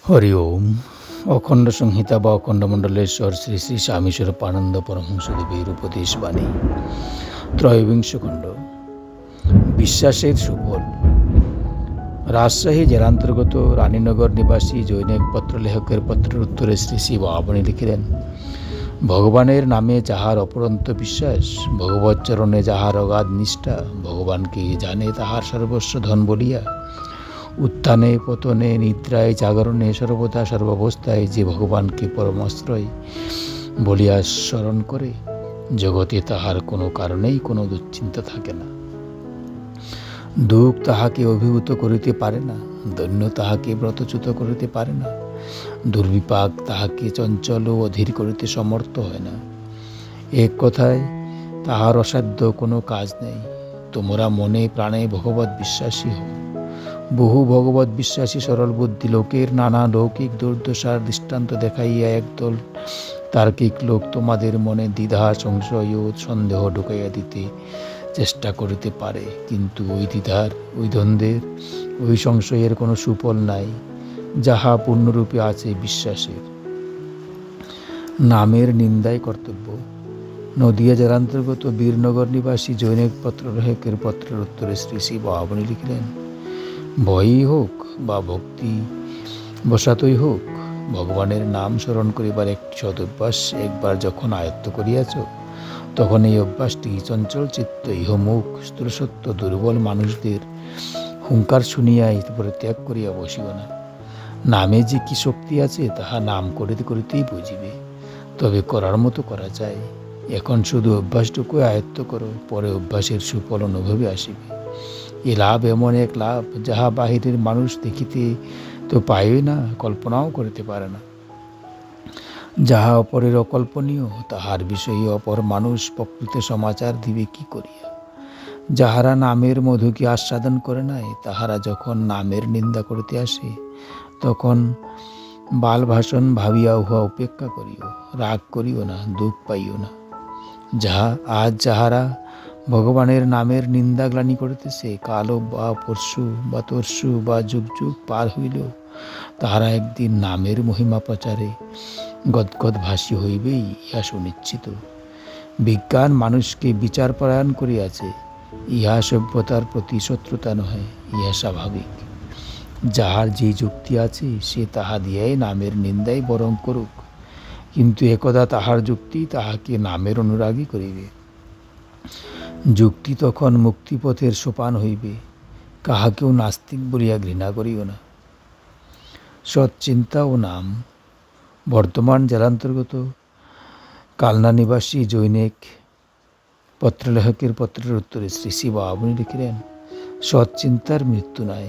হরি ওম। অখণ্ড সংহিতা বা অখণ্ডমণ্ডলেশ্বর শ্রী শ্রী স্বামীস্বরূপানন্দ পরমহংসদেবের উপদেশ বাণী, ত্রয়োবিংশ খণ্ড। বিশ্বাসের সুফল। রাজশাহী জেলান্তর্গত রানীনগর নিবাসী জৈনিক পত্রলেখকের পত্রের উত্তরে শ্রী শ্রী বাবামণি লিখিলেন, ভগবানের নামে যাহার অপরন্ত বিশ্বাস, ভগবচ্চরণে যাহার অগাধ নিষ্ঠা, ভগবানকে জানে তাহার সর্বস্ব ধন বলিয়া, উত্থানে পতনে নিদ্রায় জাগরণে সর্বদা সর্বাবস্থায় যে ভগবানকে পরমাশ্রয় বলিয়া স্মরণ করে, জগতে তাহার কোনো কারণেই কোনো দুশ্চিন্তা থাকে না। দুঃখ তাহাকে অভিভূত করিতে পারে না, দৈন্য তাহাকে ব্রতচ্যুত করিতে পারে না, দুর্বিপাক তাহাকে চঞ্চল ও অধীর করিতে সমর্থ হয় না। এক কথায় তাহার অসাধ্য কোনো কাজ নেই। তোমরা মনে প্রাণে ভগবৎ বিশ্বাসী হও। বহু ভগবৎ বিশ্বাসী সরল বুদ্ধি লোকের নানা লৌকিক দুর্দশার দৃষ্টান্ত দেখাইয়া একদল তার্কিক লোক তোমাদের মনে দ্বিধা, সংশয় ও সন্দেহ ঢুকাইয়া দিতে চেষ্টা করিতে পারে, কিন্তু ওই দ্বিধার, ওই দ্বন্দ্বের, ওই সংশয়ের কোনো সুফল নাই, যাহা পূর্ণরূপে আছে বিশ্বাসের। নামের নিন্দাই কর্তব্য। নদিয়া জেলান্তর্গত বীরনগর নিবাসী জৈনিক পত্রলেখকের পত্রের উত্তরে শ্রী শ্রী বাবামণি লিখিলেন, ভয়ই হোক বা ভক্তি বসাতই হোক, ভগবানের নাম স্মরণ করিবার একটি সদভ্যাস একবার যখন আয়ত্ত করিয়াছ, তখন এই অভ্যাসটি চঞ্চল চিত্ত, ইহমুখ, স্থূলসত্ত্ব দুর্বল মানুষদের হুঙ্কার শুনিয়াই পরিত্যাগ করিয়া বসিও না। নামে যে কি শক্তি আছে তাহা নাম করিতে করিতেই বুঝিবে। তবে করার মতো করা যায়। এখন শুধু অভ্যাসটুকু আয়ত্ত করো, পরে অভ্যাসের সুফল অনুভবে আসিবে। এ লাভ এমন এক লাভ, যাহা বাহিরের মানুষ দেখিতে তো পায়ই না, কল্পনাও করিতে পারে না। যাহা অপরের অকল্পনীয়, তাহার বিষয়ে অপর মানুষ প্রকৃত সমাচার দিবে কি করিয়া? যাহারা নামের মধুকে আস্বাদন করে নাই, তাহারা যখন নামের নিন্দা করিতে আসে, তখন বাল ভাষণ ভাবিয়া উহা উপেক্ষা করিও, রাগ করিও না, দুঃখ পাইও না। যাহারা ভগবানের নামের নিন্দা গ্লানি করিতেছে, কালো বা পরশু বা তরশু বা যুগ যুগ পার হইল, তাহারা একদিন নামের মহিমা প্রচারে গদগদ ভাসী হইবেই, ইহা সুনিশ্চিত। বিজ্ঞান মানুষকে বিচারপরায়ণ করিয়াছে, ইহা সভ্যতার প্রতি শত্রুতা নহে, ইহা স্বাভাবিক। যাহার যে যুক্তি আছে সে তাহা দিয়াই নামের নিন্দাই বরং করুক, কিন্তু একদা তাহার যুক্তি তাহাকে নামের অনুরাগী করিবে। যুক্তি তখন মুক্তিপথের সোপান হইবে। কাহাকেও নাস্তিক বলিয়া ঘৃণা করিও না। সৎচিন্তা ও নাম। বর্তমান জেলান্তর্গত কালনা নিবাসী জৈনিক পত্রলেখকের পত্রের উত্তরে শ্রী শ্রী বাবামণি লিখিলেন, সৎচিন্তার মৃত্যু নাই।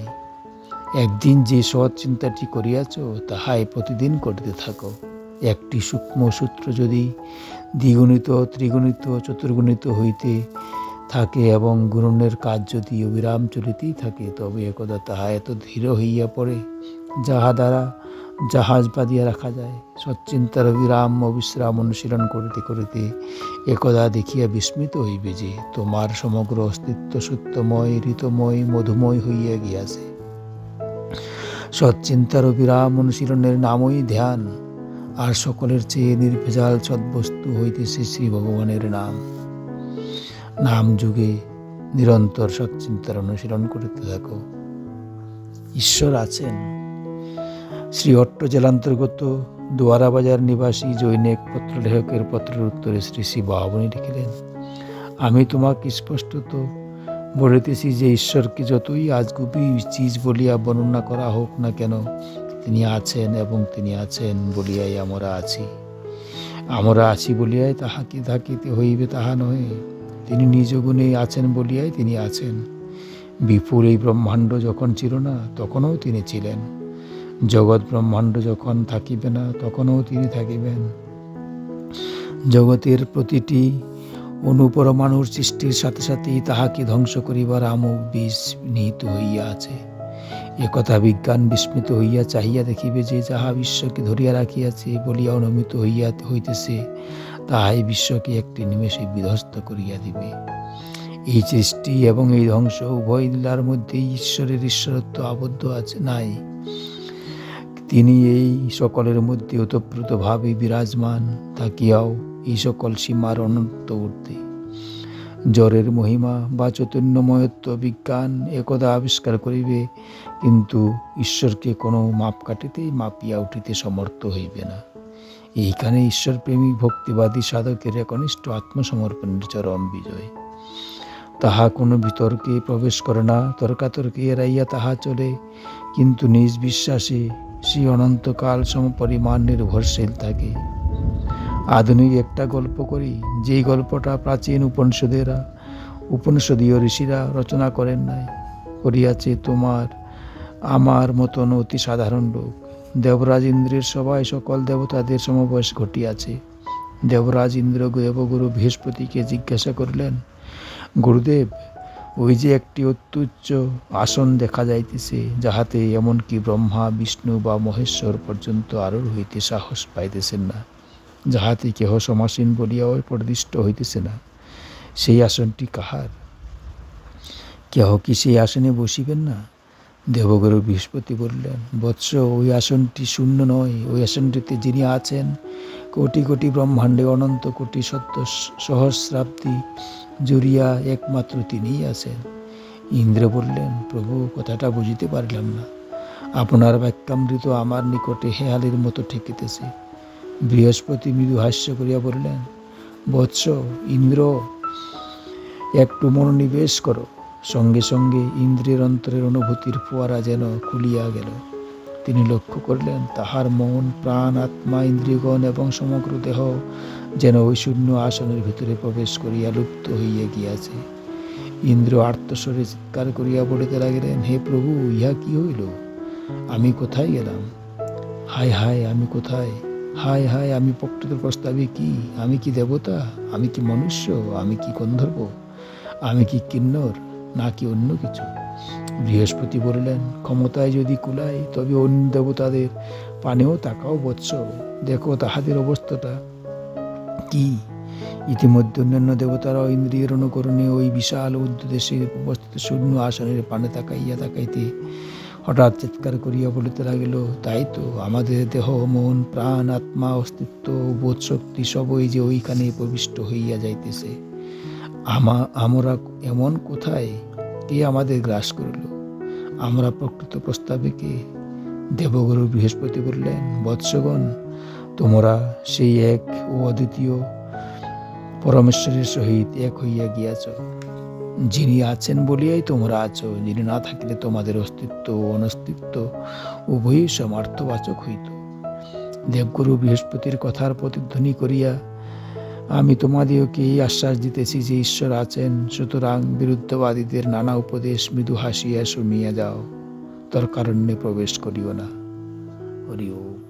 একদিন যে সৎ চিন্তাটি করিয়াছ, তাহাই প্রতিদিন করিতে থাকো। একটি সূক্ষ্ম সূত্র যদি দ্বিগুণিত, ত্রিগুণিত, চতুর্গুণিত হইতে থাকে এবং গুণনের কাজ যদি অবিরাম চলিতেই থাকে, তবে একদা তাহা এত ধীর হইয়া পড়ে, যাহা দ্বারা জাহাজ বাঁধিয়া রাখা যায়। সচ্চিন্তার অবিরাম অবিশ্রাম অনুশীলন করিতে করিতে একদা দেখিয়া বিস্মিত হইবে যে তোমার সমগ্র অস্তিত্ব সত্যময়, ঋতময়, মধুময় হইয়া গিয়াছে। সচ্চিন্তার অবিরাম অনুশীলনের নামই ধ্যান, আর সকলের চেয়ে নির্ভেজাল সদ্বস্তু হইতেছে শ্রী ভগবানের নাম। নাম যুগে নিরন্তর সচ্চিন্তার অনুশীলন করিতে থাকো। ঈশ্বর আছেন। শ্রী অট্ট জেলান্তর্গত দোয়ারা বাজার নিবাসী জৈনিক পত্রলেখকের পত্রের উত্তরে শ্রী শ্রী বাবামণি লিখিলেন, আমি তোমাকে স্পষ্টত বলিতেছি যে ঈশ্বরকে যতই আজগুবি চিজ বলিয়া বর্ণনা করা হোক না কেন, তিনি আছেন এবং তিনি আছেন বলিয়াই আমরা আছি। আমরা আছি বলিয়াই তাহাকে থাকিতে হইবে তাহা নহে। তিনি নিজ গুণে আছেন বলিয়াই তিনি আছেন। বিপুল এই ব্রহ্মাণ্ড যখন ছিল না, তখনও তিনি ছিলেন। জগৎ ব্রহ্মাণ্ড যখন থাকিবে না, তখনও তিনি থাকিবেন। জগতের প্রতিটি অনুপরমাণুর সৃষ্টির সাথে সাথেই তাহাকে ধ্বংস করিবার আমোঘ বীজ নিহিত হইয়া আছে। একথা বিজ্ঞান বিস্মিত হইয়া চাহিয়া দেখিবে যে যাহা বিশ্বকে ধরিয়া রাখিয়াছে বলিয়া অনুমিত হইতেছে, তাহাই বিশ্বকে একটি নিমেষে বিধ্বস্ত করিয়া দিবে। এই সৃষ্টি এবং এই ধ্বংস উভয় লীলার মধ্যেই ঈশ্বরের ঈশ্বরত্ব আবদ্ধ আছে নাই। তিনি এই সকলের মধ্যে ওতপ্রোতভাবে বিরাজমান থাকিয়াও এই সকল সীমার অনন্ত ঊর্ধ্বে। জড়ের মহিমা বা চৈতন্যময়ত্ব বিজ্ঞান একদা আবিষ্কার করিবে, কিন্তু ঈশ্বরকে কোনো মাপকাঠিতেই মাপিয়া উঠিতে সমর্থ হইবে না। এইখানে ঈশ্বরপ্রেমিক ভক্তিবাদী সাধকের একনিষ্ঠ আত্মসমর্পণের চরম বিজয়। তাহা কোনো বিতর্কে প্রবেশ করে না, তর্কাতর্কে এড়াইয়া তাহা চলে, কিন্তু নিজ বিশ্বাসে সেই অনন্তকাল সমপরিমাণ নির্ভরশীল থাকে। আধুনিক একটা গল্প করি, যেই গল্পটা প্রাচীন উপনিষদীয় ঋষিরা রচনা করেন নাই, করিয়াছে তোমার আমার মতন অতি সাধারণ লোক। দেবরাজ ইন্দ্রের সভায় সকল দেবতাদের সমবয়স ঘটিয়াছে। দেবরাজ ইন্দ্র দেবগুরু বৃহস্পতিকে জিজ্ঞাসা করিলেন, গুরুদেব, ওই যে একটি অত্যুচ্চ আসন দেখা যাইতেছে, যাহাতে এমনকি ব্রহ্মা বিষ্ণু বা মহেশ্বর পর্যন্ত আরোহণ হইতে সাহস পাইতেছেন না, যাহাতে কেহ সমাসীন বলিয়াও প্রদিষ্ট হইতেছে না, সেই আসনটি কাহার? কেহ কি সেই আসনে বসিবেন না? দেবগুরু বৃহস্পতি বললেন, বৎস, ওই আসনটি শূন্য নয়। ওই আসনটিতে যিনি আছেন, কোটি কোটি ব্রহ্মাণ্ডে অনন্ত কোটি সত্য সহস্রাব্দী জুড়িয়া একমাত্র তিনিই আছেন। ইন্দ্র বললেন, প্রভু, কথাটা বুঝিতে পারলাম না। আপনার বাক্যামৃত আমার নিকটে হেয়ালির মতো ঠেকিতেছে। বৃহস্পতি মৃদু হাস্য করিয়া বললেন, বৎস ইন্দ্র, একটু মনোনিবেশ করো। সঙ্গে সঙ্গে ইন্দ্রের অন্তরের অনুভূতির ফোয়ারা যেন খুলিয়া গেল। তিনি লক্ষ্য করলেন, তাহার মন, প্রাণ, আত্মা, ইন্দ্রিয়গণ এবং সমগ্র দেহ যেন ওই শূন্য আসনের ভিতরে প্রবেশ করিয়া লুপ্ত হইয়া গিয়াছে। ইন্দ্র আর্তস্বরে চিৎকার করিয়া বলিতে লাগিলেন, হে প্রভু, ইহা কি হইল? আমি কোথায় গেলাম? হায় হায়, আমি কোথায়? হায় হায়, আমি প্রকৃত প্রস্তাবে কি? আমি কি দেবতা? আমি কি মনুষ্য? আমি কি গন্ধর্ব? আমি কি কিন্নর, নাকি অন্য কিছু? বৃহস্পতি বললেন, ক্ষমতায় যদি কুলায়, তবে অন্য দেবতাদের পানেও তাকাও বৎস, দেখো তাহাদের অবস্থাটা কি। ইতিমধ্যে অন্যান্য দেবতারাও ইন্দ্রিয়ের অনুকরণে ওই বিশাল উদ্দেশ্যে উপস্থিত শূন্য আসনের পানে তাকাইতে হঠাৎ চিৎকার করিয়া বলিতে লাগিল, তাই তো, আমাদের দেহ, মন, প্রাণ, আত্মা, অস্তিত্ব, বোধ শক্তি সবই যে ওইখানে প্রবিষ্ট হইয়া যাইতেছে। আমরা এমন কোথায়? কে আমাদের গ্রাস করিল? আমরা প্রকৃত প্রস্তাবে কে? দেবগুরু বৃহস্পতি বললেন, বৎসগণ, তোমরা সেই এক ও অদ্বিতীয় পরমেশ্বরের সহিত এক হইয়া গিয়াছ। যিনি আছেন বলিয়াই তোমরা আছো। যিনি না থাকিলে তোমাদের অস্তিত্ব ও অনস্তিত্ব উভয়ই সমার্থবাচক হইত। দেবগুরু বৃহস্পতির কথার প্রতিধ্বনি করিয়া আমি তোমাদিওকে এই আশ্বাস দিতেছি যে ঈশ্বর আছেন, সুতরাং বিরুদ্ধবাদীদের নানা উপদেশ মৃদু হাসিয়া শুনিয়া যাও, তর্কারণ্যে প্রবেশ করিও না। হরি ওম।